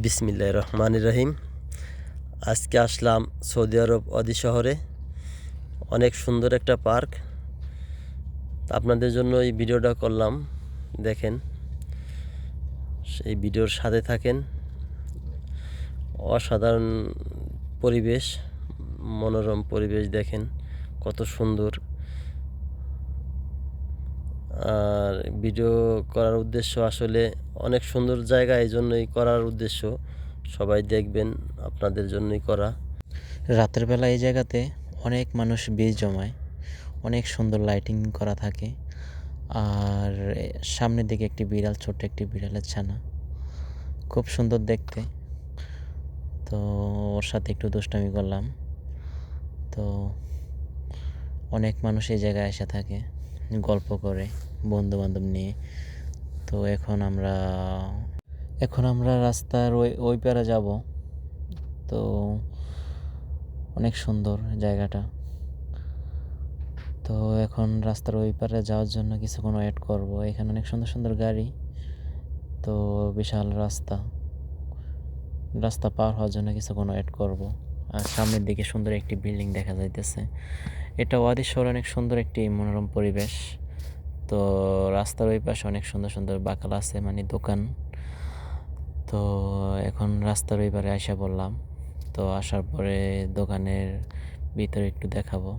বিসমিল্লাহির রহমানির রহিম। আজকে আসলাম সৌদি আরব অদি শহরে। অনেক সুন্দর একটা পার্ক। আপনাদের জন্য এই ভিডিওটা করলাম, দেখেন, সেই ভিডিওর সাথে থাকেন। অসাধারণ পরিবেশ, মনোরম পরিবেশ, দেখেন কত সুন্দর। আর ভিডিও করার উদ্দেশ্য আসলে অনেক সুন্দর জায়গা, এই জন্যই করার উদ্দেশ্য। সবাই দেখবেন, আপনাদের জন্যই করা। রাতের বেলা এই জায়গাতে অনেক মানুষ ভিড় জমায়, অনেক সুন্দর লাইটিং করা থাকে। আর সামনের দিকে একটি বিড়াল, ছোট্ট একটি বিড়ালের ছানা, খুব সুন্দর দেখতে। তো ওর সাথে একটু দুষ্টামি করলাম। তো অনেক মানুষ এই জায়গায় এসে থাকে, গল্প করে বন্ধু বান্ধব নিয়ে। তো এখন আমরা রাস্তার ওই পারে যাব। তো অনেক সুন্দর জায়গাটা। তো এখন রাস্তার ওই পারে যাওয়ার জন্য কিছুক্ষণ ওয়েট করব। এখানে অনেক সুন্দর সুন্দর গাড়ি। তো বিশাল রাস্তা পার হওয়ার জন্য কিছুক্ষণ ওয়েট করব। আর সামনের দিকে সুন্দর একটি বিল্ডিং দেখা যাইতেছে। এটা ওয়াদি শহরে অনেক সুন্দর একটি মনোরম পরিবেশ। তো রাস্তার ওই পাশে অনেক সুন্দর সুন্দর বাকাল আছে, মানে দোকান। তো এখন রাস্তার ওই পারে আইসা বললাম। তো আসার পরে দোকানের ভিতরে একটু দেখাবো।